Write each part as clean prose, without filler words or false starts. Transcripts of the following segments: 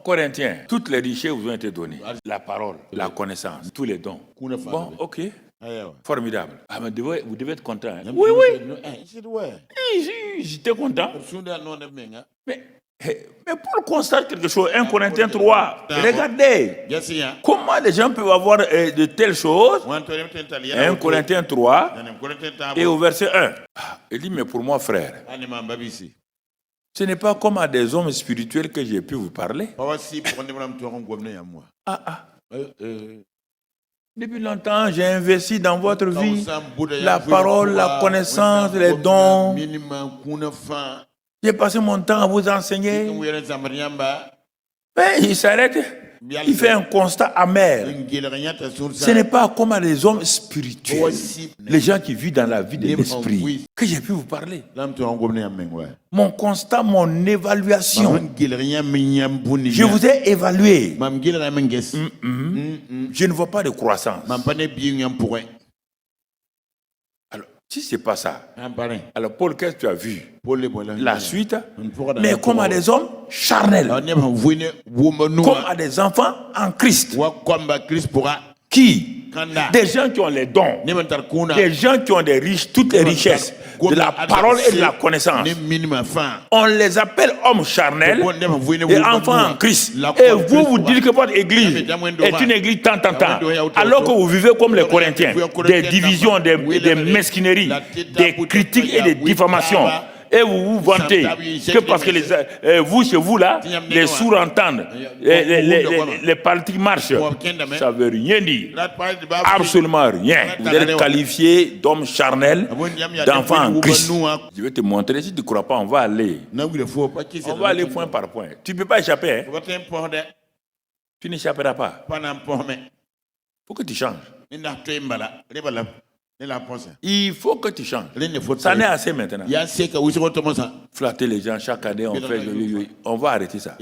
Corinthiens, toutes les richesses vous ont été données. La parole, la connaissance, tous les dons. Bon, ok. Formidable. Ah, mais vous devez être content. Hein? Oui, j'étais content. Mais pour constater quelque chose, 1 Corinthiens 3, regardez comment les gens peuvent avoir de telles choses. 1 Corinthiens 3 et au verset 1. Il dit, mais pour moi, frère, ce n'est pas comme à des hommes spirituels que j'ai pu vous parler. Depuis longtemps, j'ai investi dans votre vie la parole, la connaissance, les dons. J'ai passé mon temps à vous enseigner. Mais il s'arrête. Il fait un constat amer. Ce n'est pas comme à des hommes spirituels, les gens qui vivent dans la vie de l'esprit, que j'ai pu vous parler. Mon constat, mon évaluation. Je vous ai évalué. Je ne vois pas de croissance. Alors, si ce n'est pas ça, alors Paul, qu'est-ce que tu as vu? La suite, mais comme à des hommes charnels, comme à des enfants en Christ, qui des gens qui ont les dons, des gens qui ont toutes les richesses de la parole et de la connaissance. On les appelle hommes charnels et enfants en Christ. Et vous dites que votre église est une église tant, alors que vous vivez comme les Corinthiens, des divisions, des mesquineries, des critiques et des diffamations. Et vous vous vantez que parce que vous, chez vous, là, les sourds entendent, les politiques marchent. Ça ne veut rien dire. Absolument rien. Vous êtes qualifié d'homme charnel, d'enfant en Christ. Je vais te montrer. Si tu ne crois pas, on va aller. On va aller point par point. Tu ne peux pas échapper. Hein? Tu n'échapperas pas. Il faut que tu changes. Il faut que tu changes. Ça n'est assez maintenant. Flatter les gens chaque année, on va arrêter ça.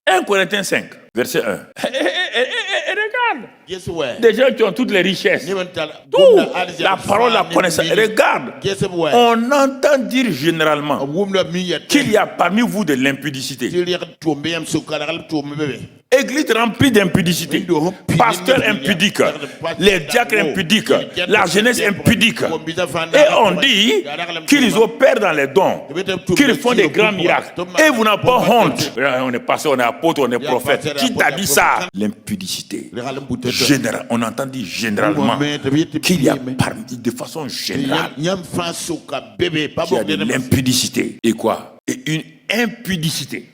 1 Corinthiens 5, verset 1. Et regarde. Des gens qui ont toutes les richesses. Tout. La parole, la connaissance. Regarde. On entend dire généralement qu'il y a parmi vous de l'impudicité. Église remplie d'impudicité, pasteurs impudiques, les diacres impudiques, la jeunesse impudique. Et on dit qu'ils opèrent dans les dons, qu'ils font des grands miracles. Et vous n'avez pas honte. On est pasteur, on est apôtre, on est prophète. Qui t'a dit ça? L'impudicité. On entend dire généralement qu'il y a parmi, de façon générale, qu'il y a de l'impudicité. Et quoi? Et une impudicité.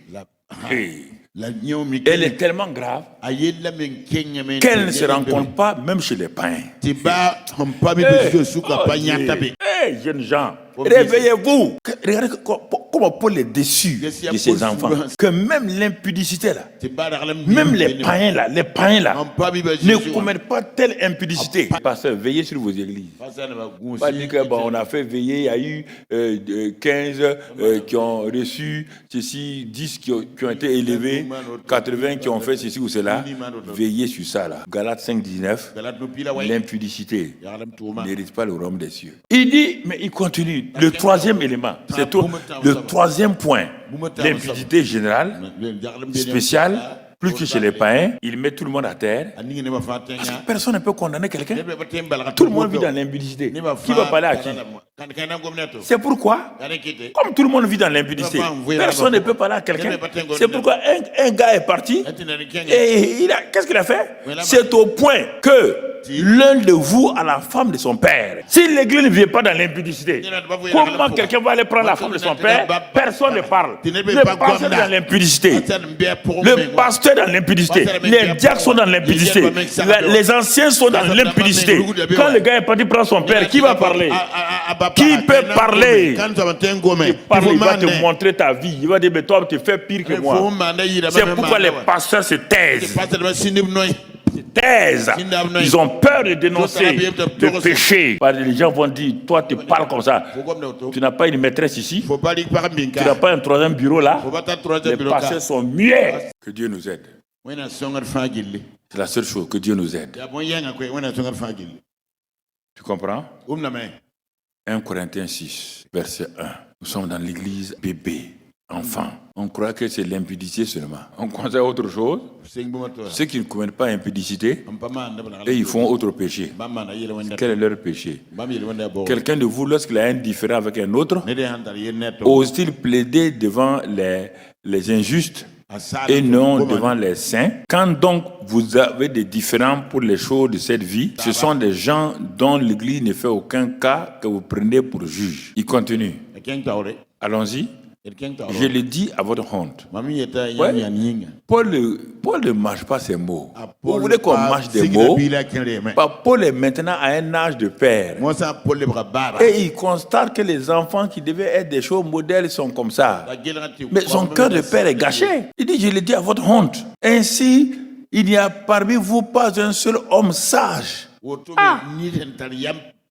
Elle est tellement grave qu'elle ne se rencontre pas même chez les païens. Jeunes gens, réveillez-vous. Regardez comment Paul est déçu de ses enfants. Que même l'impudicité là, même les païens là, ne commettent pas telle impudicité. Pasteur, veillez sur vos églises. Pas dire que on a fait veiller, il y a eu 15 qui ont reçu ceci, 10 qui ont été élevés, 80 qui ont fait ceci ou cela. Veillez sur ça là. Galates 5, 19. L'impudicité n'hérite pas le royaume des cieux. Il dit, mais il continue. Le troisième élément, c'est tout. Le troisième point, l'impudicité générale, spéciale, plus que chez les païens, il met tout le monde à terre. Parce que personne ne peut condamner quelqu'un. Tout le monde vit dans l'impudicité. Qui va parler à qui? C'est pourquoi, comme tout le monde vit dans l'impudicité, personne ne peut parler à quelqu'un. C'est pourquoi un gars est parti et qu'est-ce qu'il a fait? C'est au point que l'un de vous a la femme de son père. Si l'église ne vient pas dans l'impudicité, comment quelqu'un va aller prendre la femme de son père? Personne ne parle. Le pasteur est dans l'impudicité. Le pasteur est dans l'impudicité. Les diacres sont dans l'impudicité. Les anciens sont dans l'impudicité. Quand le gars est parti prendre son père, qui va parler? Qui peut parler? Il va te montrer ta vie. Il va dire, mais toi, tu fais pire que moi. C'est pourquoi les pasteurs se taisent. Ils ont peur de dénoncer le péché. Les gens vont dire, toi tu parles comme ça. Tu n'as pas une maîtresse ici. Tu n'as pas un troisième bureau là. Les pasteurs sont muets. Que Dieu nous aide. C'est la seule chose, que Dieu nous aide. Tu comprends? 1 Corinthiens 6, verset 1. Nous sommes dans l'église bébé, enfant. On croit que c'est l'impudicité seulement. On conseille autre chose. Ceux qui ne commettent pas impudicité, et ils font autre péché. Quel est leur péché? Quelqu'un de vous, lorsqu'il a un différend avec un autre, ose-t-il plaider devant les injustes et non devant les saints? Quand donc vous avez des différends pour les choses de cette vie, ce sont des gens dont l'Église ne fait aucun cas que vous prenez pour juge. Il continue. Allons-y. Je le dis à votre honte. Ouais. Paul ne mâche pas ses mots. Vous voulez qu'on mâche des mots? Paul est maintenant à un âge de père. Et il constate que les enfants qui devaient être des choses modèles sont comme ça. Mais son cœur de père est gâché. Il dit, je le dis à votre honte. Ainsi, il n'y a parmi vous pas un seul homme sage.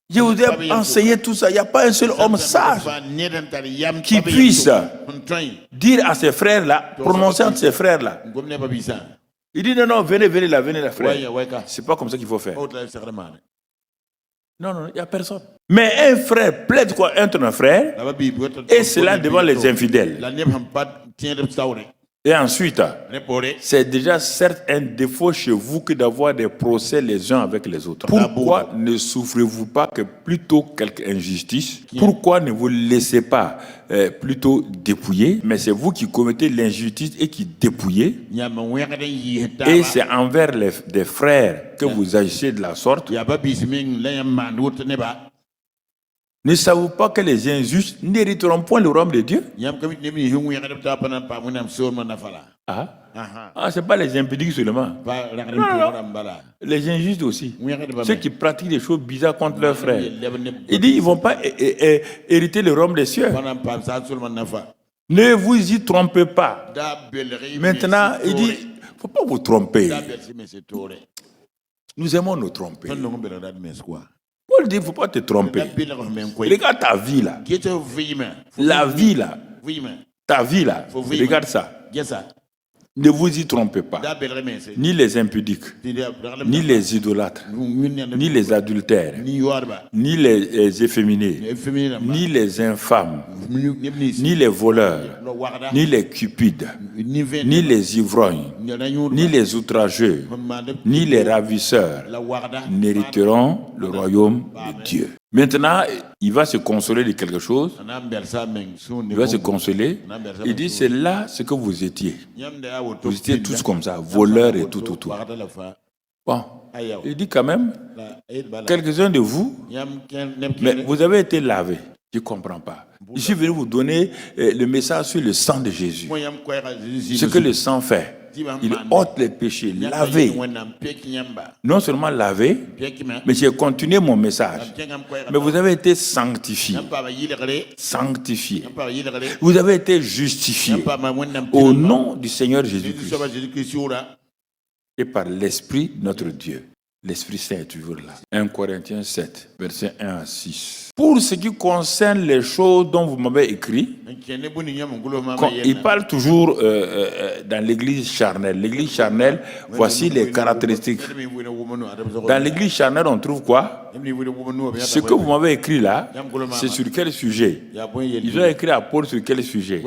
Je vous ai enseigné tout ça. Il n'y a pas un seul homme sage qui puisse dire à ses frères-là, prononcer entre ses frères-là. Il dit non, venez là, frère. C'est pas comme ça qu'il faut faire. Non, il n'y a personne. Mais un frère plaide quoi entre un frère, et cela devant les infidèles. Et ensuite, c'est déjà certes un défaut chez vous que d'avoir des procès les uns avec les autres. Pourquoi ne souffrez-vous pas que plutôt quelque injustice? Pourquoi ne vous laissez pas plutôt dépouiller? Mais c'est vous qui commettez l'injustice et qui dépouillez. Et c'est envers des frères que vous agissez de la sorte. Ne savez-vous pas que les injustes n'hériteront point le royaume de Dieu? C'est pas les impudiques seulement. Non. Les injustes aussi. Ceux qui pratiquent des choses bizarres contre leurs frères. Il dit, ils ne vont pas hériter le royaume des cieux. Ne vous y trompez pas. Maintenant, il dit, il ne faut pas vous tromper. Nous aimons nous tromper. Paul dit, il ne faut pas te tromper. Regarde ta vie là. La vie là. Ta vie là. Regarde ça. Ne vous y trompez pas. Ni les impudiques, ni les idolâtres, ni les adultères, ni les efféminés, ni les infâmes, ni les voleurs, ni les cupides, ni les ivrognes, ni les outrageux, ni les ravisseurs n'hériteront le royaume de Dieu. Maintenant, il va se consoler de quelque chose. Il va se consoler. Il dit, c'est là ce que vous étiez. Vous étiez tous comme ça, voleurs et tout. Bon, il dit quand même, quelques-uns de vous, mais vous avez été lavés. Je ne comprends pas. Je suis venu vous donner le message sur le sang de Jésus. Ce que le sang fait. Il ôte les péchés, lavé. Non seulement lavé, mais j'ai continué mon message. Mais vous avez été sanctifiés. Sanctifiés. Vous avez été justifiés au nom du Seigneur Jésus-Christ et par l'Esprit de notre Dieu. L'Esprit Saint est toujours là. 1 Corinthiens 7, versets 1 à 6. Pour ce qui concerne les choses dont vous m'avez écrit, il parle toujours dans l'église charnelle. L'église charnelle, voici les caractéristiques. Dans l'église charnelle, on trouve quoi? Ce que vous m'avez écrit là, c'est sur quel sujet? Ils ont écrit à Paul sur quel sujet?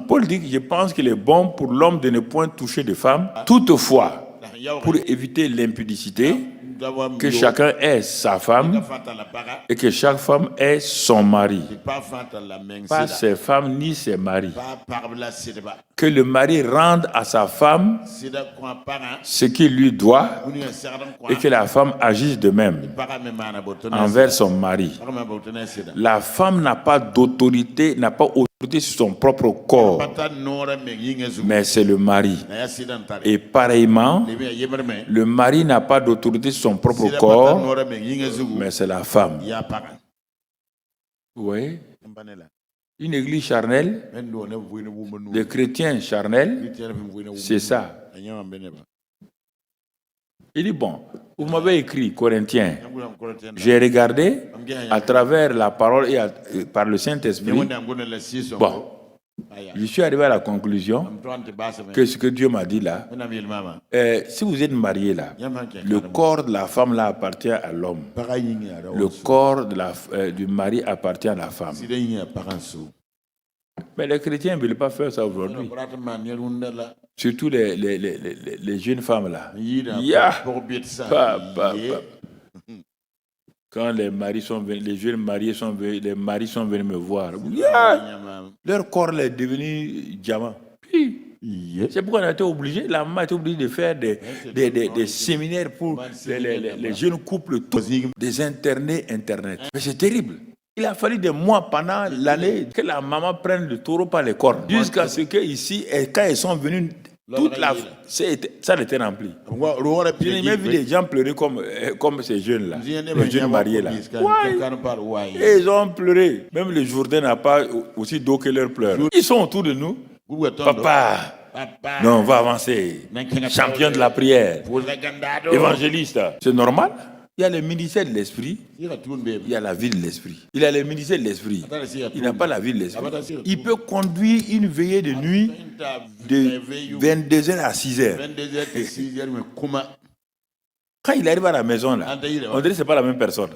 Paul dit que je pense qu'il est bon pour l'homme de ne point toucher de femme. Toutefois, pour éviter l'impudicité, que chacun ait sa femme et que chaque femme ait son mari. Pas ses femmes ni ses maris. Que le mari rende à sa femme ce qu'il lui doit et que la femme agisse de même envers son mari. La femme n'a pas d'autorité, n'a pas autorité sur son propre corps, mais c'est le mari. Et pareillement, le mari n'a pas d'autorité sur son propre corps, mais c'est la femme. Oui. Une église charnelle, des chrétiens charnels, c'est ça. Il dit, bon, vous m'avez écrit, Corinthiens, j'ai regardé à travers la parole et par le Saint-Esprit. Bon, je suis arrivé à la conclusion que ce que Dieu m'a dit là, si vous êtes marié là, le corps de la femme là appartient à l'homme. Le corps du mari appartient à la femme. Mais les chrétiens ne veulent pas faire ça aujourd'hui. Surtout les jeunes femmes là. Quand les maris sont venus, les jeunes mariés sont venus, les maris sont venus me voir. Leur corps est devenu diamant. C'est pourquoi on a été obligé, la maman a été obligée de faire des séminaires pour les jeunes couples, des internés Internet. Mais c'est terrible. Il a fallu des mois pendant l'année que la maman prenne le taureau par les cornes. Jusqu'à ce que ici, quand ils sont venus, toute la ça était rempli. Je n'ai même vu des gens pleurer comme ces jeunes-là, les jeunes mariés là. Et ils ont pleuré. Même le Jourdain n'a pas aussi d'eau que leurs pleurs. Ils sont autour de nous. Papa, non, on va avancer. Champion de la prière, évangéliste. C'est normal. Il y a le ministère de l'esprit, il y a la vie de l'esprit. Il a le ministère de l'esprit, il n'a pas la vie de l'esprit. Il peut conduire une veillée de nuit de 22h à 6h. Quand il arrive à la maison, là, on dirait que ce n'est pas la même personne.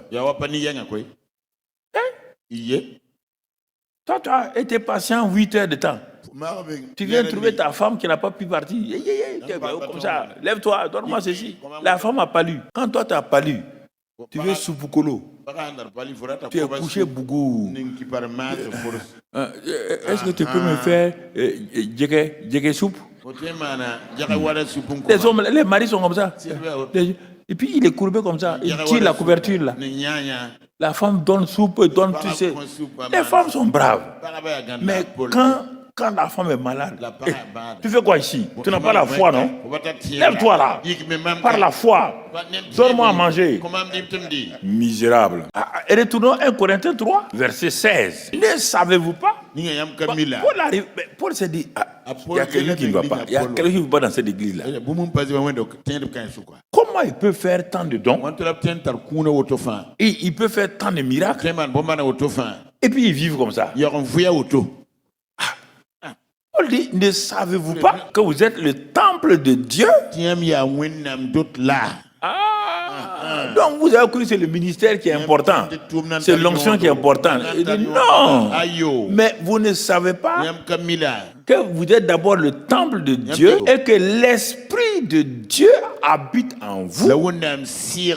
Toi, tu as été patient 8 heures de temps. Tu viens trouver ta femme qui n'a pas pu partir. Comme ça, lève-toi, donne-moi ceci. La femme a pas lu. Quand toi, tu n'as pas lu, tu veux soupukolo. Tu es couché bougou. Est-ce que tu peux me faire djeke soupe? Les maris sont comme ça. Et puis il est courbé comme ça. Il tire la couverture là. La femme donne soupe, donne tout ça. Les femmes sont braves. Mais quand la femme est malade, tu fais quoi ici? Tu n'as pas la foi, non? Lève-toi là. Par la foi. Donne-moi à manger. Misérable. Et retournons 1 Corinthiens 3, verset 16. Ne savez-vous pas? Paul s'est dit, il y a quelqu'un qui ne va pas. Il y a quelqu'un qui ne va pas dans cette église-là. Comment il peut faire tant de dons? Et il peut faire tant de miracles. Et puis ils vivent comme ça. Paul dit, ne savez-vous pas que vous êtes le temple de Dieu? Donc vous avez cru que c'est le ministère qui est important. C'est l'onction qui est importante. Il dit non. Mais vous ne savez pas que vous êtes d'abord le temple de Dieu et que l'Esprit de Dieu habite en vous. Si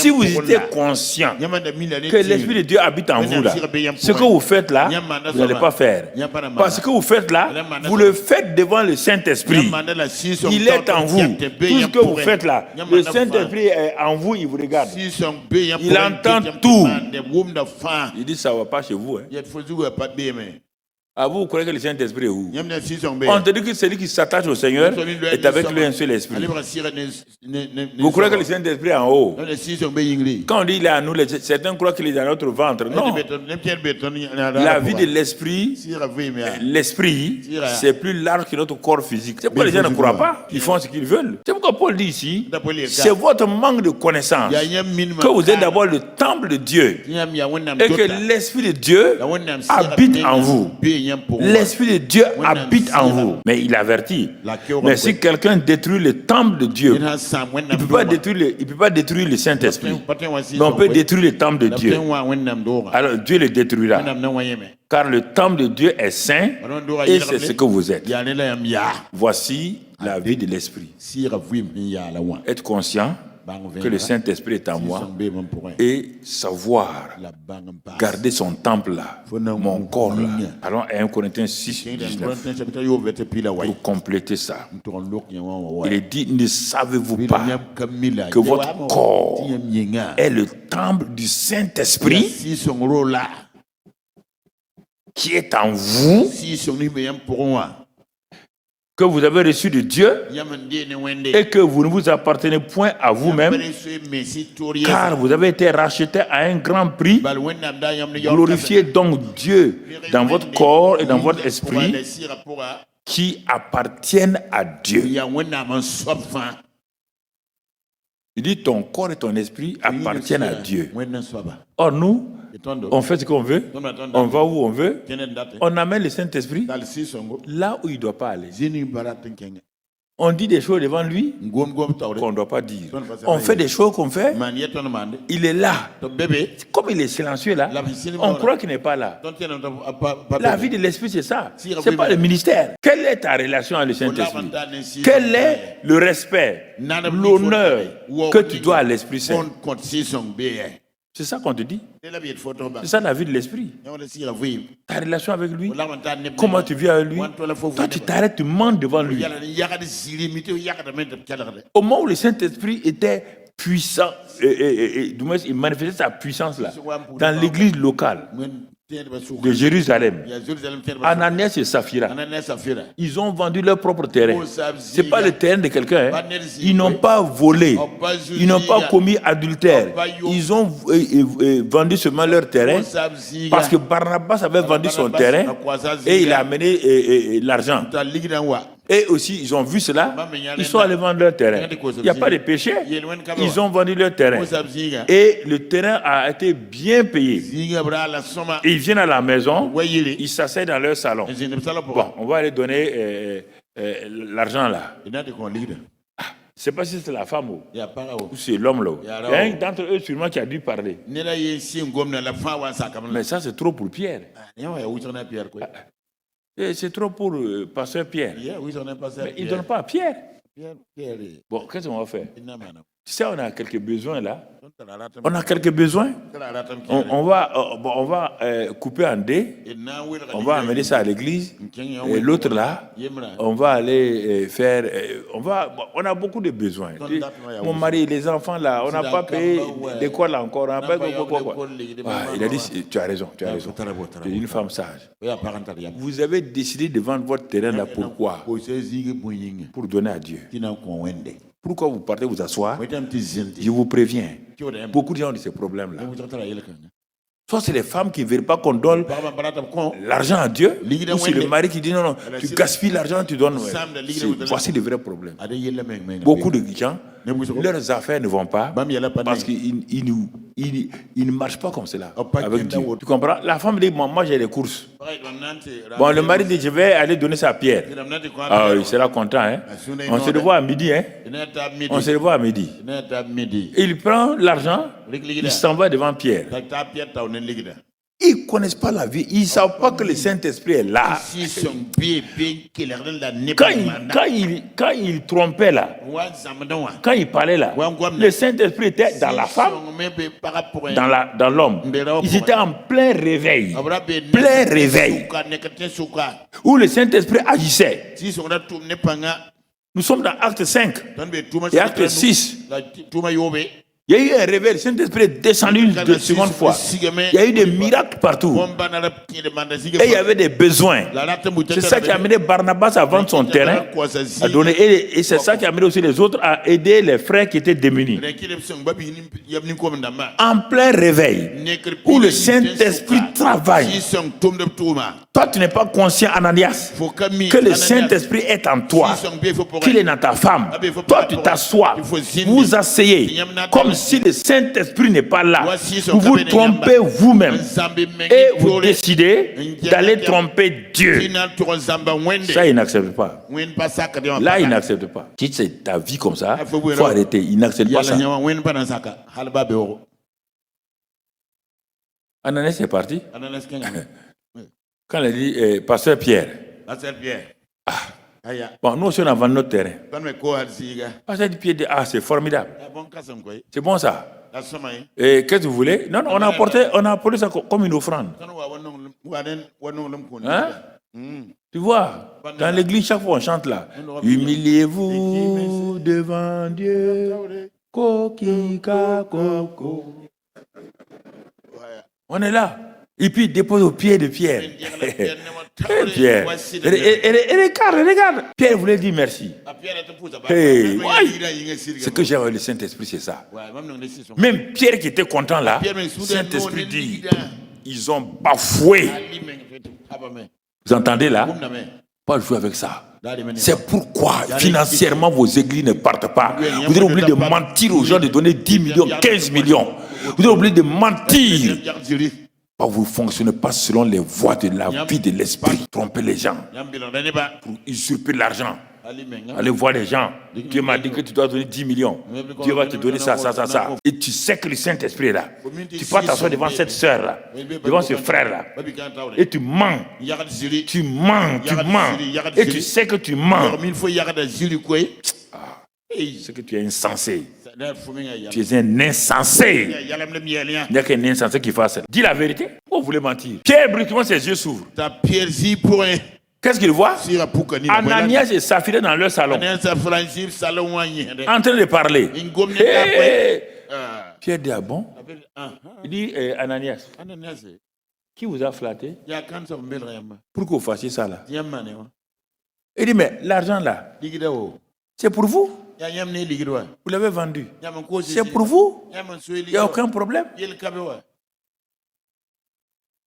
vous étiez conscient que l'Esprit de Dieu habite en vous là, ce que vous faites là, vous n'allez pas faire. Parce que ce que vous faites là, vous le faites devant le Saint-Esprit. Il est en vous. Tout ce que vous faites là, le Saint-Esprit est en vous, il vous regarde. Il entend tout. Il dit ça ne va pas chez vous. Ah, vous croyez que le Saint-Esprit est où? On te dit que celui qui s'attache au Seigneur est avec lui un seul esprit. Vous croyez que le Saint-Esprit est en haut? Quand on dit il est à nous, certains croient qu'il est dans notre ventre. Non. La vie de l'esprit, c'est plus large que notre corps physique. C'est pourquoi les gens ne croient pas. Ils font ce qu'ils veulent. C'est pourquoi Paul dit ici, c'est votre manque de connaissance que vous êtes d'abord le temple de Dieu et que l'Esprit de Dieu habite en vous. L'Esprit de Dieu habite en vous. Mais il avertit. Mais si quelqu'un détruit le temple de Dieu, il ne peut pas détruire le Saint-Esprit. Mais on peut détruire le temple de Dieu. Alors Dieu le détruira. Car le temple de Dieu est saint et c'est ce que vous êtes. Voici la vie de l'Esprit. Être conscient que le Saint-Esprit est en moi et savoir garder son temple là, mon corps là. Allons à 1 Corinthiens 6, 19 pour compléter ça. Il est dit, ne savez-vous pas que votre corps est le temple du Saint-Esprit qui est en vous, que vous avez reçu de Dieu et que vous ne vous appartenez point à vous-même, car vous avez été racheté à un grand prix. Glorifiez donc Dieu dans votre corps et dans votre esprit qui appartiennent à Dieu. Il dit ton corps et ton esprit appartiennent à Dieu. Or nous, on fait ce qu'on veut, on va où on veut, on amène le Saint-Esprit là où il ne doit pas aller. On dit des choses devant lui qu'on ne doit pas dire. On fait des choses qu'on fait. Il est là. Comme il est silencieux là, on croit qu'il n'est pas là. La vie de l'esprit, c'est ça. Ce n'est pas le ministère. Quelle est ta relation avec le Saint-Esprit? Quel est le respect, l'honneur que tu dois à l'Esprit Saint? C'est ça qu'on te dit. C'est ça la vie de l'esprit. Ta relation avec lui, comment tu vis avec lui. Toi, tu t'arrêtes, tu mens devant lui. Au moment où le Saint-Esprit était puissant, il manifestait sa puissance là, dans l'église locale de Jérusalem, Ananias et Saphira, ils ont vendu leur propre terrain. Ce n'est pas le terrain de quelqu'un. Ils n'ont pas volé. Ils n'ont pas commis adultère. Ils ont vendu seulement leur terrain parce que Barnabas avait vendu son terrain et il a amené l'argent. Et aussi, ils ont vu cela, ils sont allés vendre leur terrain. Il n'y a pas de péché. Ils ont vendu leur terrain. Et le terrain a été bien payé. Ils viennent à la maison, ils s'asseyent dans leur salon. Bon, on va aller donner l'argent là. Je ne sais pas si c'est la femme ou c'est l'homme là. Il y a un d'entre eux sûrement qui a dû parler. Mais ça, c'est trop pour Pierre. C'est trop pour pasteur Pierre. Mais il ne donne pas à Pierre. Bon, qu'est-ce qu'on va faire? Tu sais, on a quelques besoins là. On a quelques besoins. On va couper en deux. On va amener ça à l'église. Et l'autre là, on va aller faire. On a beaucoup de besoins. Mon mari, les enfants là, on n'a pas payé l'école encore. Il a dit, tu as raison. Tu es une femme sage. Vous avez décidé de vendre votre terrain là, pourquoi? Pour donner à Dieu. Pourquoi vous partez vous asseoir? Je vous préviens. Beaucoup de gens ont ces problèmes-là. Soit c'est les femmes qui ne veulent pas qu'on donne l'argent à Dieu, ou c'est le mari qui dit non, tu gaspilles l'argent, tu donnes. Voici le vrai problème. Beaucoup de gens, leurs affaires ne vont pas parce qu'ils ne marchent pas comme cela avec Dieu. Tu comprends? La femme dit, moi j'ai des courses. Bon, le mari dit, je vais aller donner ça à Pierre. Ah, il sera content. Hein? On se revoit à midi. Hein? On se revoit à midi. Il prend l'argent, il s'en va devant Pierre. Ils ne connaissent pas la vie. Ils ne savent pas que le Saint-Esprit est là. Quand il trompait là, quand il parlait là, le Saint-Esprit était dans la femme, dans l'homme. Ils étaient en plein réveil. Plein réveil. Où le Saint-Esprit agissait. Nous sommes dans Acte 5 et Acte 6. Il y a eu un réveil, le Saint-Esprit est descendu une seconde fois. Il y a eu des miracles partout. Et il y avait des besoins. C'est ça qui a amené Barnabas à vendre son terrain, à donner. Et c'est ça qui a amené aussi les autres à aider les frères qui étaient démunis. En plein réveil, où le Saint-Esprit travaille. Toi, tu n'es pas conscient, Ananias, que le Saint-Esprit est en toi, qu'il est dans ta femme. Toi, tu t'assois, vous vous asseyez, comme si le Saint-Esprit n'est pas là. Vous vous trompez vous-même et vous décidez d'aller tromper Dieu. Ça, il n'accepte pas. Là, il n'accepte pas. Si c'est ta vie comme ça, il faut arrêter. Il n'accepte pas ça. Ananias est parti. Quand elle dit pasteur Pierre. Bon, nous aussi on a vendu notre terrain. Pasteur Pierre dit c'est formidable. C'est bon ça. Et qu'est-ce que vous voulez? Non, on a apporté ça comme une offrande. Hein? Tu vois, dans l'église, chaque fois on chante là. Humiliez-vous devant Dieu. On est là. Et puis il dépose au pied de Pierre. Pierre. Et regarde. Pierre voulait dire merci. Hey, ce que j'ai avec le Saint-Esprit, c'est ça. Même Pierre qui était content là, le Saint-Esprit dit, ils ont bafoué. Vous entendez là? Pas jouer avec ça. C'est pourquoi financièrement vos églises ne partent pas. Vous êtes obligés de mentir aux gens, de donner 10 millions, 15 millions. Vous êtes obligés de mentir. Vous ne fonctionnez pas selon les voies de la vie de l'esprit. Trompez les gens pour usurper l'argent. Aller voir les gens. Dieu m'a dit que tu dois donner 10 millions. Dieu va te donner ça. Et tu sais que le Saint-Esprit est là. Tu peux t'asseoir devant cette sœur-là, devant ce frère-là. Et tu mens. Tu mens. Et tu sais que tu mens. C'est que tu es insensé. Tu es un insensé. Il n'y a qu'un insensé qui fasse ça. Dis la vérité. Vous voulez mentir. Pierre, brusquement, ses yeux s'ouvrent. Qu'est-ce qu'il voit? Ananias et Saphira dans leur salon. En train de parler. Hey! Pierre dit, ah bon? Il dit, Ananias, qui vous a flatté? Pourquoi vous fassiez ça là? Il dit, mais l'argent là, c'est pour vous? Vous l'avez vendu. C'est pour vous? Il n'y a aucun problème.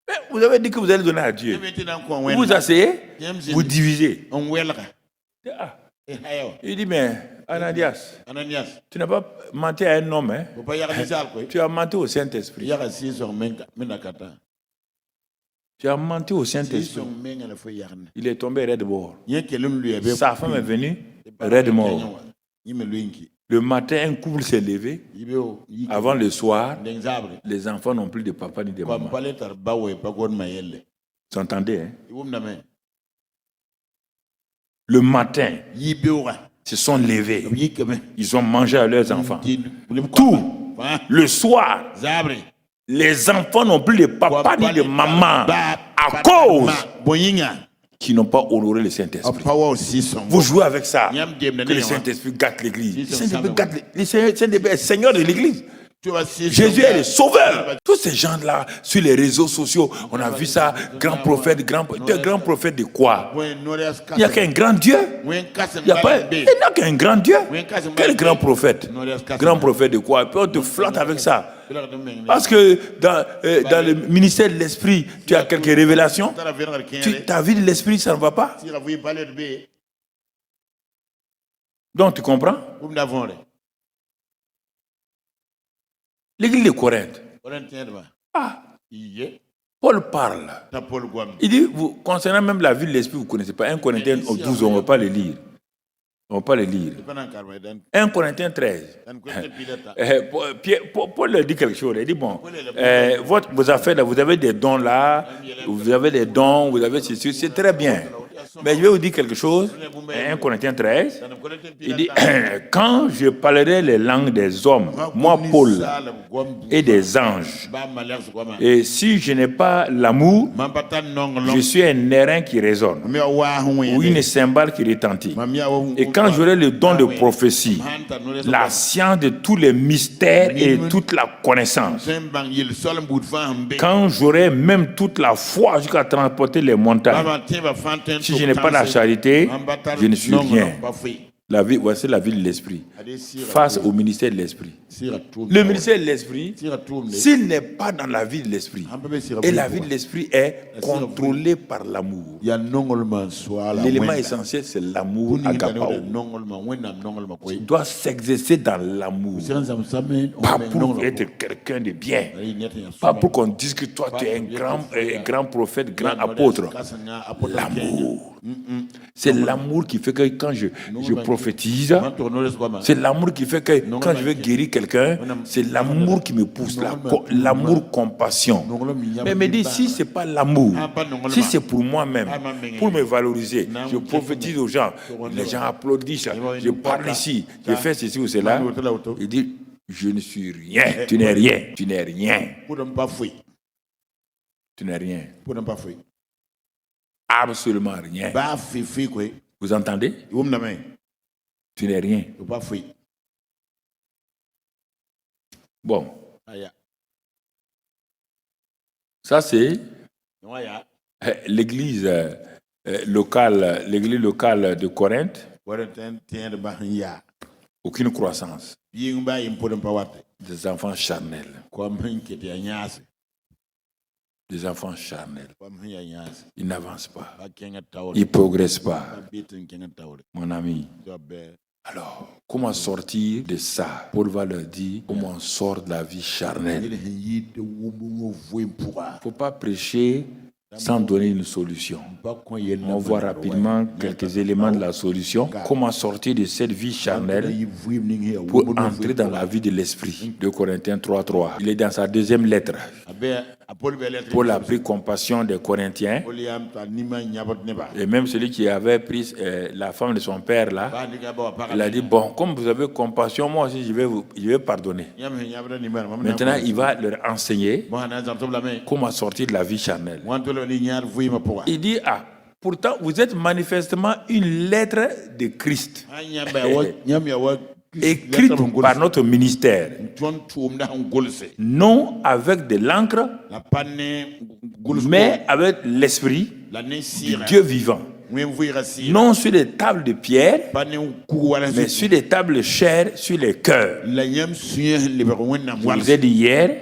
Mais vous avez dit que vous allez donner à Dieu. Vous vous asseyez, vous divisez. Il dit, mais Ananias, tu n'as pas menti à un homme. Hein? Tu as menti au Saint-Esprit. Tu as menti au Saint-Esprit. Il est tombé raide mort. Sa femme est venue raide mort. Le matin, un couple s'est levé. Avant le soir, les enfants n'ont plus de papa ni de maman. Vous entendez, hein? Le matin, ils se sont levés. Ils ont mangé à leurs enfants. Tout. Le soir, les enfants n'ont plus de papa ni de maman à cause qui n'ont pas honoré le Saint-Esprit. Vous jouez avec ça. Que le Saint-Esprit gâte l'Église. Le Saint-Esprit est Seigneur de l'Église. Jésus est le sauveur. Tous ces gens-là, sur les réseaux sociaux, on a vu ça, grand prophète de quoi? Il n'y a qu'un grand Dieu. Il n'y a qu'un grand Dieu. Quel grand prophète? Grand prophète de quoi? Et puis on te flatte avec ça. Parce que dans le ministère de l'Esprit, tu as quelques révélations. Ta vie de l'Esprit, ça ne va pas. Donc tu comprends? L'église de Corinthe. Paul parle. Il dit, concernant même la vie de l'Esprit, vous ne connaissez pas. 1 Corinthiens 12, on ne va pas le lire. On ne va pas le lire. 1 Corinthiens 13. Paul leur dit quelque chose. Il dit, bon, vos affaires, là, vous avez des dons là, vous avez des dons, vous avez ceci, c'est très bien. Mais je vais vous dire quelque chose. 1 Corinthiens 13. Il dit, quand je parlerai les langues des hommes, moi Paul, et des anges, et si je n'ai pas l'amour, je suis un airain qui résonne, ou une cymbale qui retentit. Et quand j'aurai le don de prophétie, la science de tous les mystères et toute la connaissance, quand j'aurai même toute la foi jusqu'à transporter les montagnes, si je n'ai pas la charité, je ne suis rien. Voici la vie de l'Esprit face au ministère de l'Esprit. Le ministère de l'Esprit, s'il n'est pas dans la vie de l'Esprit, et la vie de l'Esprit est contrôlée par l'amour. L'élément essentiel, c'est l'amour agapao. Il doit s'exercer dans l'amour. Pas pour être quelqu'un de bien. Pas pour qu'on dise que toi, tu es un grand prophète, grand apôtre. L'amour. C'est l'amour qui fait que quand je prophétise, c'est l'amour qui fait que quand je veux guérir quelqu'un, c'est l'amour qui me pousse, l'amour compassion. Mais me dit, si c'est pas l'amour, si c'est pour moi-même, pour me valoriser, je prophétise aux gens, les gens applaudissent, je parle ici, je fais ceci ou cela, il dit, je ne suis rien, tu n'es rien, tu n'es rien. Tu n'es rien. Absolument rien. Vous entendez? Tu n'es rien. Bon. Ça, c'est l'église locale de Corinthe. Aucune croissance. Des enfants charnels. Des enfants charnels. Ils n'avancent pas. Ils ne progressent pas. Mon ami. Alors, comment sortir de ça? Paul va leur dire comment on sort de la vie charnelle. Il ne faut pas prêcher sans donner une solution. On voit rapidement quelques éléments de la solution. Comment sortir de cette vie charnelle pour entrer dans la vie de l'esprit. 2 Corinthiens 3:3. Il est dans sa deuxième lettre. Paul a pris compassion des Corinthiens. Et même celui qui avait pris la femme de son père là, il a dit, bon, comme vous avez compassion, moi aussi je vais pardonner. Maintenant, il va leur enseigner comment sortir de la vie charnelle. Il dit, pourtant, vous êtes manifestement une lettre de Christ, écrite par notre ministère, non avec de l'encre, mais avec l'esprit du Dieu vivant. Non sur des tables de pierre, mais sur des tables de chair, sur les cœurs. Je vous ai dit hier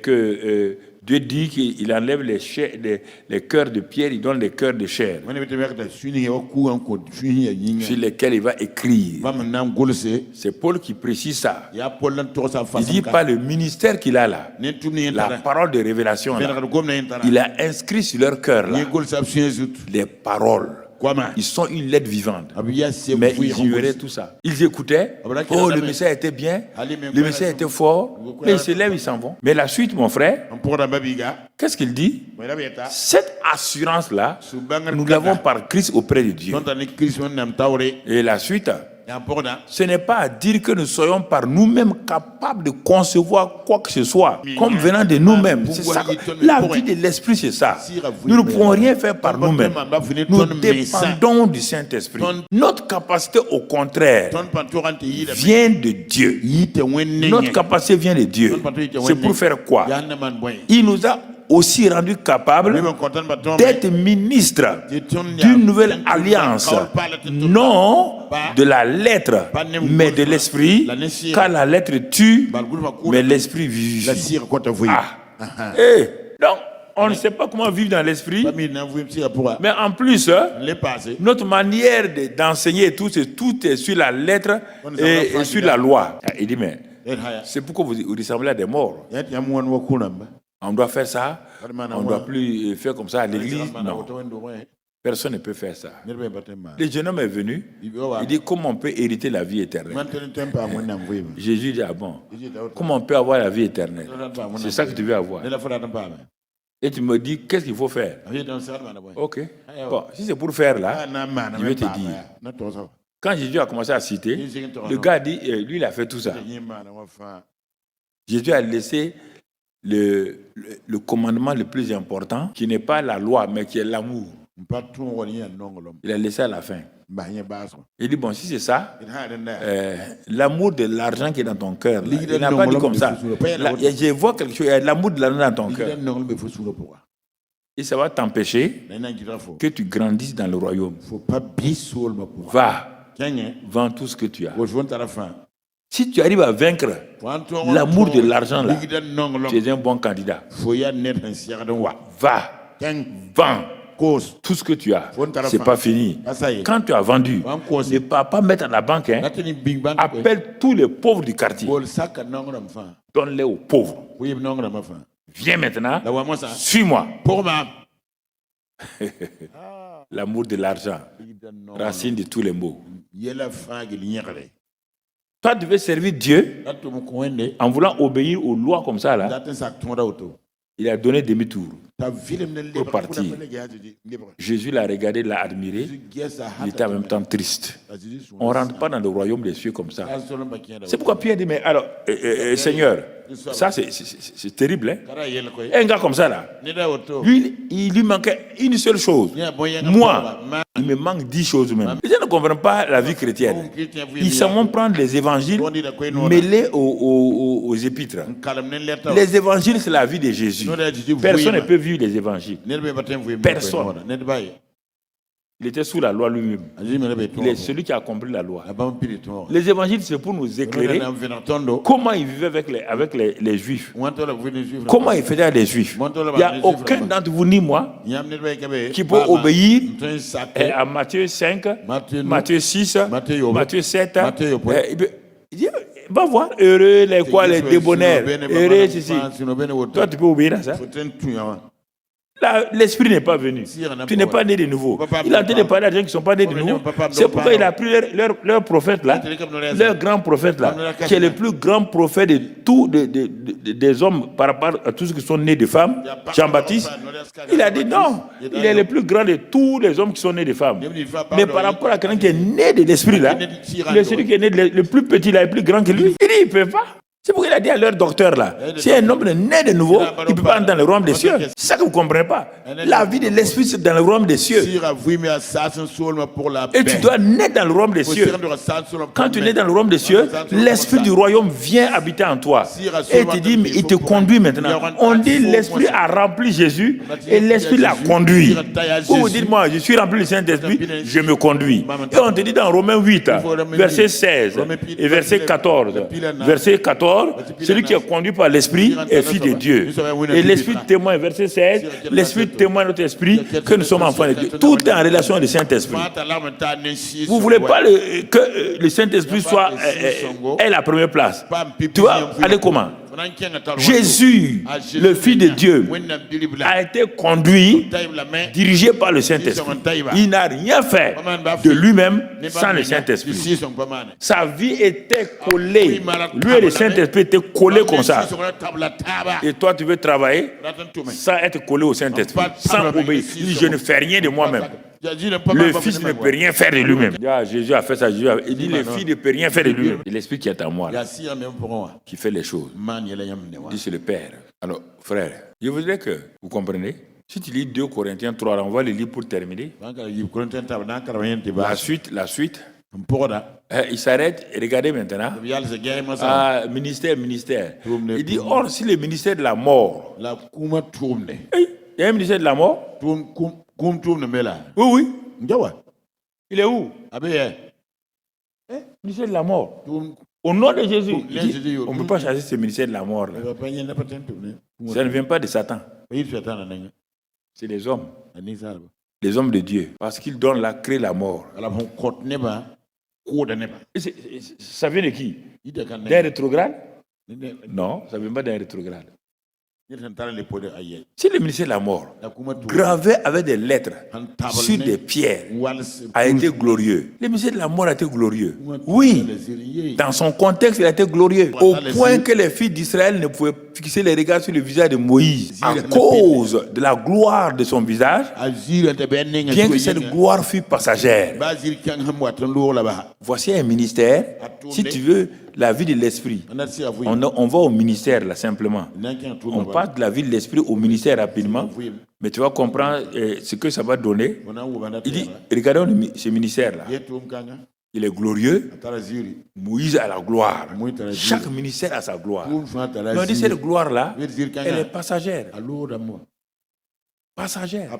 que Dieu dit qu'il enlève les cœurs de pierre, il donne les cœurs de chair, sur lesquels il va écrire. C'est Paul qui précise ça. Il dit pas le ministère qu'il a là, la parole de révélation là, il a inscrit sur leur cœur là les paroles. Ils sont une lettre vivante. Mais ils ignoraient tout ça. Ils écoutaient. Oh, le message était bien. Le message était fort. Mais ils se lèvent, ils s'en vont. Mais la suite, mon frère, qu'est-ce qu'il dit? Cette assurance-là, nous l'avons par Christ auprès de Dieu. Et la suite, ce n'est pas à dire que nous soyons par nous-mêmes capables de concevoir quoi que ce soit, comme venant de nous-mêmes. C'est ça. La vie de l'esprit, c'est ça. Nous ne pouvons rien faire par nous-mêmes. Nous dépendons du Saint-Esprit. Notre capacité, au contraire, vient de Dieu. Notre capacité vient de Dieu. C'est pour faire quoi? Il nous a aussi rendu capable d'être ministre d'une nouvelle alliance, non de la lettre, mais de l'esprit, car la lettre tue, mais l'esprit vivifie. Donc, on ne sait pas comment vivre dans l'esprit, mais en plus, notre manière d'enseigner tout est sur la lettre et sur la loi. Il dit, mais c'est pourquoi vous ressemblez à des morts. On doit faire ça, on ne doit plus faire comme ça à l'église. Non, personne ne peut faire ça. Le jeune homme est venu, il dit comment on peut hériter la vie éternelle. Jésus dit, bon, comment on peut avoir la vie éternelle? C'est ça que tu veux avoir. Et tu me dis, qu'est-ce qu'il faut faire? Ok, bon, si c'est pour faire là, je vais te dire. Quand Jésus a commencé à citer, le gars a dit, lui il a fait tout ça. Jésus a laissé le commandement le plus important, qui n'est pas la loi, mais qui est l'amour. Il a laissé à la fin. Il dit, bon, si c'est ça, l'amour de l'argent qui est dans ton cœur, là, il n'a pas dit comme ça. Là, je vois quelque chose, il y a l'amour de l'argent dans ton cœur. Et ça va t'empêcher que tu grandisses dans le royaume. Va, vends tout ce que tu as. Si tu arrives à vaincre l'amour de l'argent là, tu es un bon candidat. Va, vends tout ce que tu as. C'est pas fini. Quand tu as vendu, ne pas mettre à la banque. Appelle tous les pauvres du quartier. Donne-les aux pauvres. Viens maintenant, suis-moi. L'amour de l'argent, racine de tous les maux. Toi, tu veux servir Dieu en voulant obéir aux lois comme ça, là. Il a donné demi-tour pour partir. Jésus l'a regardé, l'a admiré. Il était en même temps triste. On ne rentre pas dans le royaume des cieux comme ça. C'est pourquoi Pierre dit, mais alors, Seigneur, ça c'est terrible. Hein? Un gars comme ça, là, lui, il lui manquait une seule chose. Moi, il me manque 10 choses même. Les gens ne comprennent pas la vie chrétienne. Ils savent prendre les évangiles mêlés aux épîtres. Les évangiles, c'est la vie de Jésus. Personne ne peut vivre les évangiles. Personne. Il était sous la loi lui-même. Il est celui qui a compris la loi. Les évangiles, c'est pour nous éclairer comment il vivait avec les Juifs. Comment il faisait avec les Juifs. Il n'y a aucun d'entre vous ni moi qui peut obéir à Matthieu 5, Matthieu 6, Matthieu 7. Il dit, va voir, heureux les débonnaires. Heureux ceci. Toi, tu peux obéir à ça. Là, l'esprit n'est pas venu. Tu n'es pas né de nouveau. Il a en train de parler à des gens qui ne sont pas nés de nouveau. C'est pourquoi il a pris leur prophète là, leur grand prophète là, qui est le plus grand prophète de tous des hommes par rapport à tous ceux qui sont nés de femmes, Jean-Baptiste. Il a dit non, il est le plus grand de tous les hommes qui sont nés de femmes. Mais par rapport à quelqu'un qui est né de l'esprit là, celui qui est né le plus petit là est plus grand que lui. Il dit il ne peut pas. C'est pourquoi il a dit à leur docteur là, si un homme est né de nouveau, il ne peut pas entrer dans le royaume des cieux. C'est ça que vous ne comprenez pas. La vie de l'esprit, c'est dans le royaume des cieux. Et tu dois naître dans le royaume des cieux. Quand tu nais dans le royaume des cieux, l'esprit du royaume vient habiter en toi. Et il te dit, mais il te conduit maintenant. On dit l'esprit a rempli Jésus et l'esprit l'a conduit. Vous dites, moi, je suis rempli du Saint-Esprit, je me conduis. Et on te dit dans Romains 8, verset 16 et verset 14, verset 14, celui qui est conduit par l'Esprit est fils de Dieu. Et l'Esprit témoigne, verset 16, l'Esprit témoigne notre esprit que nous sommes enfants de Dieu. Tout est en relation avec le Saint-Esprit. Vous ne voulez pas que le Saint-Esprit soit ait la première place. Tu vas aller comment? Jésus, le Fils de Dieu, a été conduit, dirigé par le Saint-Esprit. Il n'a rien fait de lui-même sans le Saint-Esprit. Sa vie était collée. Lui et le Saint-Esprit étaient collés comme ça. Et toi, tu veux travailler sans être collé au Saint-Esprit, sans obéir. Il dit, je ne fais rien de moi-même. Le Fils ne peut rien faire de lui-même. Jésus a fait ça. Il dit, le Fils ne peut rien faire de lui-même. Et l'Esprit qui est en moi, là, qui fait les choses. Il dit, c'est le Père. Alors, frère, je voudrais que vous compreniez. Si tu lis 2 Corinthiens 3, on va le lire pour terminer. La suite. Il s'arrête, regardez maintenant. Ministère. Il dit, or, si le ministère de la mort. Il y a un ministère de la mort? Oui. Il est où? Ministère de la mort. Au nom de Jésus. On ne peut pas chasser ce ministère de la mort. Là. Ça ne vient pas de Satan. C'est les hommes. Les hommes de Dieu. Parce qu'ils donnent la créent la mort. Ça vient de qui? D'un rétrograde? Non, ça ne vient pas d'un rétrograde. C'est le ministère de la mort, gravé avec des lettres sur des pierres, a été glorieux. Le ministère de la mort a été glorieux. Oui, dans son contexte, il a été glorieux. Au point que les fils d'Israël ne pouvaient fixer les regards sur le visage de Moïse à cause de la gloire de son visage, bien que cette gloire fût passagère. Voici un ministère, si tu veux, la vie de l'esprit. On va au ministère là simplement. On passe de la vie de l'esprit au ministère rapidement. Mais tu vas comprendre ce que ça va donner. Il dit, regardons ce ministère là. Il est glorieux. Moïse a la gloire. Chaque ministère a sa gloire. Mais on dit cette gloire là, elle est passagère. Passagère.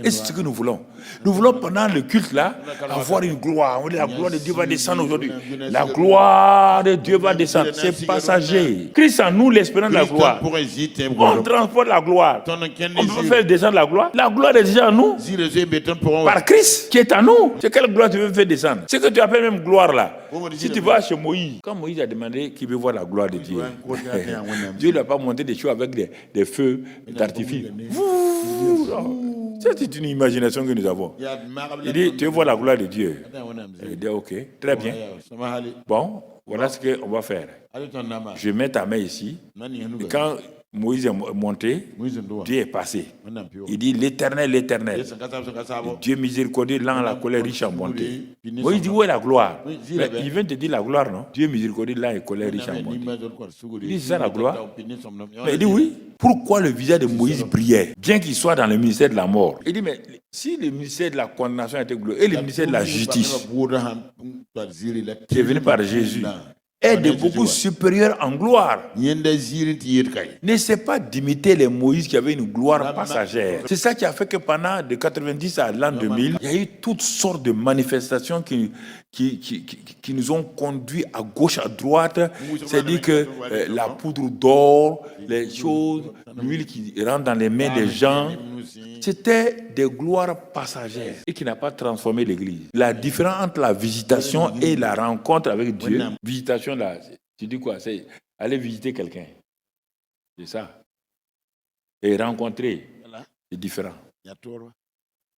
Et c'est ce que nous voulons. Nous voulons pendant le culte là avoir une gloire. On dit la gloire de Dieu va descendre aujourd'hui. La gloire de Dieu va descendre. C'est passager. Christ en nous, l'espérance de la gloire. On transporte la gloire. On peut faire descendre la gloire. La gloire est déjà en nous. Par Christ qui est en nous. C'est quelle gloire tu veux faire descendre? C'est que tu appelles même gloire là. Si tu vas chez Moïse, quand Moïse a demandé qu'il veut voir la gloire de Dieu, Dieu ne lui a pas monté des choses avec des feux d'artifice. C'est une imagination que nous avons. Il dit, tu veux voir la gloire de Dieu? Il dit, ok, très bien. Bon, voilà ce qu'on va faire. Je mets ta main ici. Et quand Moïse est monté, Dieu est passé. Il dit, l'Éternel, Dieu miséricordieux, lent à la colère, riche en bonté. Moïse dit, où est la gloire? Mais il vient te dire la gloire, non? Dieu miséricordieux, lent à la colère, riche en bonté. Il dit, c'est ça la gloire? Mais il dit, oui. Pourquoi le visage de Moïse brillait, bien qu'il soit dans le ministère de la mort? Il dit, mais si le ministère de la condamnation était glorieux, et le ministère de la justice, qui est venu par Jésus, est de beaucoup supérieur en gloire. N'essaie pas d'imiter les Moïse qui avaient une gloire passagère. C'est ça qui a fait que pendant de 90 à l'an 2000, il y a eu toutes sortes de manifestations qui nous ont conduits à gauche, à droite. C'est-à-dire que la poudre d'or, les choses, l'huile qui rentre dans les mains des gens, c'était des gloires passagères et qui n'a pas transformé l'Église. La différence entre la visitation et la rencontre avec Dieu, visitation là, tu dis quoi? C'est aller visiter quelqu'un. C'est ça. Et rencontrer. C'est différent.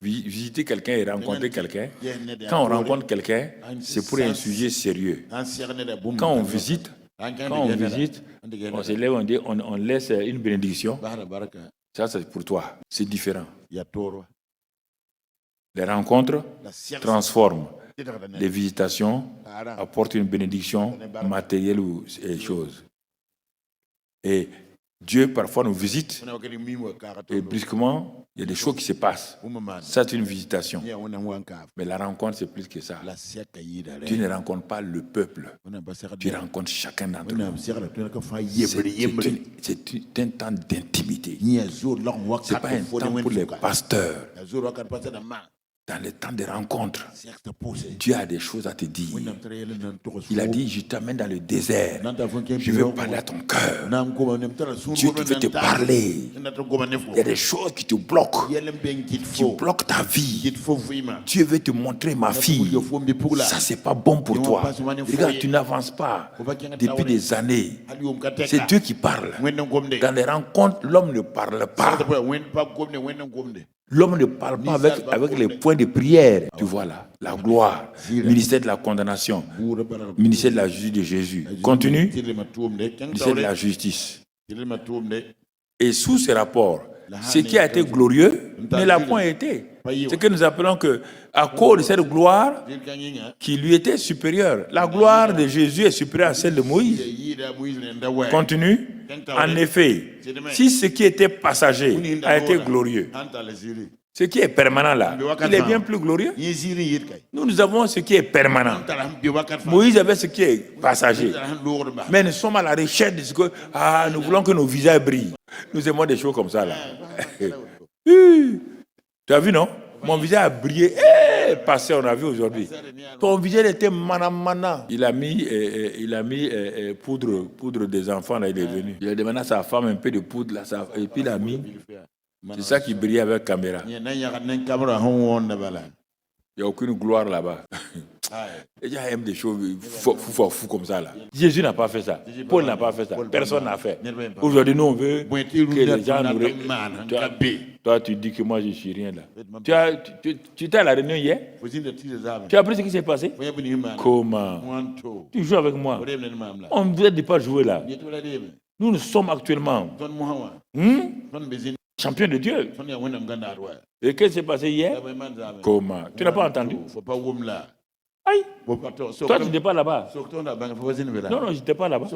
Visiter quelqu'un et rencontrer quelqu'un. Quand on rencontre quelqu'un, c'est pour un sujet sérieux. Quand on visite, on se lève, on dit, on laisse une bénédiction. Ça, c'est pour toi. C'est différent. Les rencontres transforment. Les visitations apportent une bénédiction matérielle ou chose. Et Dieu, parfois, nous visite et brusquement, il y a des choses qui se passent. Ça, c'est une visitation. Mais la rencontre, c'est plus que ça. Tu ne rencontres pas le peuple. Tu rencontres chacun d'entre nous. C'est un temps d'intimité. Ce n'est pas un temps pour les pasteurs. Dans le temps de rencontre, Dieu a des choses à te dire. Il a dit, je t'amène dans le désert. Je veux parler à ton cœur. Dieu veut te parler. Il y a des choses qui te bloquent. Qui bloquent ta vie. Dieu veut te montrer, ma fille. Ça, c'est pas bon pour toi. Regarde, tu n'avances pas depuis des années. C'est Dieu qui parle. Dans les rencontres, l'homme ne parle pas. L'homme ne parle pas avec les points de prière. Tu vois là, la gloire, ministère de la condamnation, ministère de la justice de Jésus. Continue, ministère de la justice. Et sous ce rapport, ce qui a été glorieux ne l'a point été. Ce que nous appelons que, à cause de cette gloire qui lui était supérieure, la gloire de Jésus est supérieure à celle de Moïse. Continue. En effet, si ce qui était passager a été glorieux, ce qui est permanent là, il est bien plus glorieux. Nous avons ce qui est permanent. Moïse avait ce qui est passager. Mais nous sommes à la recherche de ce que... nous voulons que nos visages brillent. Nous aimons des choses comme ça là. Tu as vu, non? Mon visage a brillé. Passé, on a vu aujourd'hui. Ton visage était mana. Il a mis poudre des enfants, là, il est venu. Il a demandé à sa femme un peu de poudre, là, et puis il a mis. C'est ça qui brillait avec la caméra. Il n'y a aucune gloire là-bas. Les gens aiment des choses fou comme ça là. Jésus n'a pas fait ça. Paul n'a pas fait ça. Personne n'a fait. Aujourd'hui, nous, on veut que les gens nous... Toi, tu dis que moi, je ne suis rien là. Tu étais à la réunion hier? Tu as appris ce qui s'est passé? Comment? Tu joues avec moi. On ne vous dit pas jouer là. Nous sommes actuellement champions de Dieu. Et qu'est-ce qui s'est passé hier? Comment? Tu n'as pas entendu? Aïe! Toi, tu n'étais pas là-bas. Non, je n'étais pas là-bas.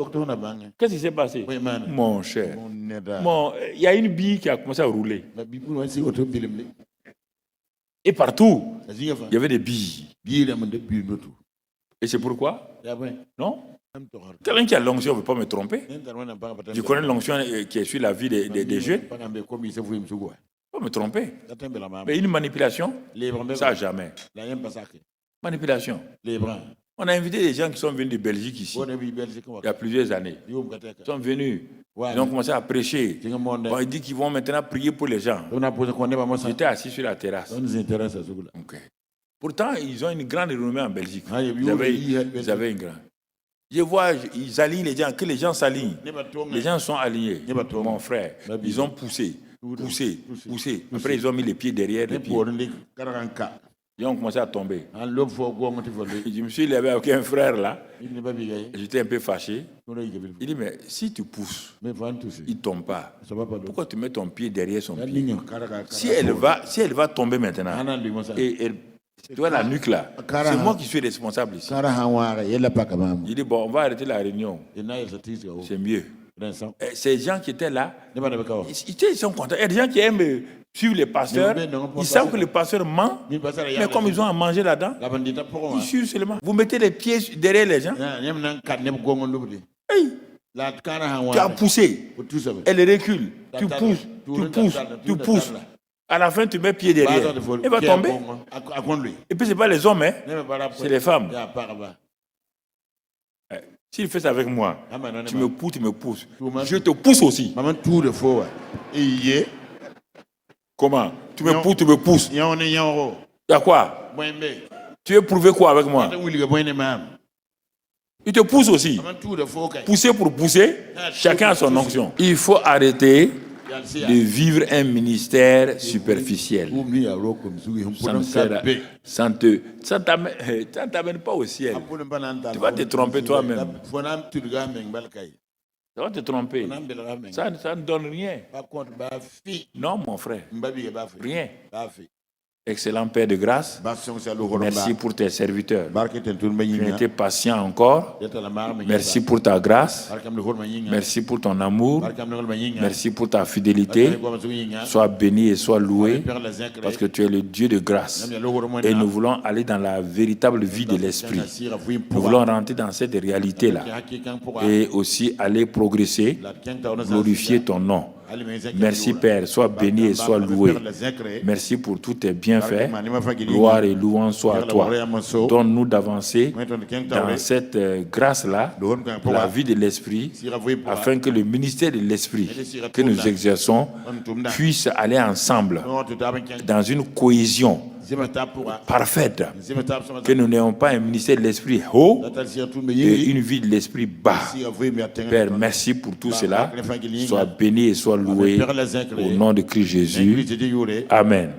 Qu'est-ce qui s'est passé? Mon cher. Il y a une bille qui a commencé à rouler. Et partout, il y avait des billes. Et c'est pourquoi? Non? Quelqu'un qui a l'onction ne veut pas me tromper. Je connais l'onction qui est sur la vie des jeunes. Il ne peut pas me tromper. Mais une manipulation, ça jamais. Manipulation. On a invité des gens qui sont venus de Belgique ici, il y a plusieurs années. Ils sont venus, ils ont commencé à prêcher. Bon, ils disent qu'ils vont maintenant prier pour les gens. J'étais assis sur la terrasse. Okay. Pourtant, ils ont une grande renommée en Belgique. Ils avaient une grande. Je vois, ils alignent les gens, que les gens s'alignent. Les gens sont alignés. Mon frère, ils ont poussé. Après, ils ont mis les pieds derrière les pieds. Ils ont commencé à tomber. Je me suis levé avec un frère là. J'étais un peu fâché. Il dit, mais si tu pousses, il ne tombe pas. Pourquoi tu mets ton pied derrière son pied? Si elle va tomber maintenant, et tu vois la nuque là, c'est moi qui suis responsable ici. Il dit, bon, on va arrêter la réunion. C'est mieux. Ces gens qui étaient là, ils sont contents. Il y a des gens qui aiment suivre les pasteurs. Ils savent que le pasteur ment, mais comme ils ont à manger là-dedans, ils suivent seulement. Vous mettez les pieds derrière les gens. Hey. Tu as poussé. Elle recule. Tu pousses. À la fin, tu mets pied derrière. Elle va tomber. Et puis, ce n'est pas les hommes, c'est les femmes. S'il fait ça avec moi, tu me pousses. Je te pousse aussi. Comment? Tu me pousses. Il y a quoi? Tu veux prouver quoi avec moi? Il te pousse aussi. Pousser pour pousser, chacun a son onction. Il faut arrêter de vivre un ministère superficiel. Ça ne t'amène pas au ciel. Tu vas te tromper toi-même. Ça va te tromper. Ça ne donne rien. Non, mon frère. Rien. Excellent Père de grâce, merci pour tes serviteurs. Tu as été patient encore. Merci pour ta grâce. Merci pour ton amour. Merci pour ta fidélité. Sois béni et sois loué parce que tu es le Dieu de grâce. Et nous voulons aller dans la véritable vie de l'esprit. Nous voulons rentrer dans cette réalité-là et aussi aller progresser, glorifier ton nom. Merci Père, sois béni et sois loué. Merci pour tous tes bienfaits. Gloire et louange soit à toi. Donne-nous d'avancer dans cette grâce-là, la vie de l'esprit, afin que le ministère de l'esprit que nous exerçons puisse aller ensemble dans une cohésion parfaite, que nous n'ayons pas un ministère de l'esprit haut et une vie de l'esprit bas. Père, merci pour tout cela. Sois béni et sois loué au nom de Christ Jésus. Amen.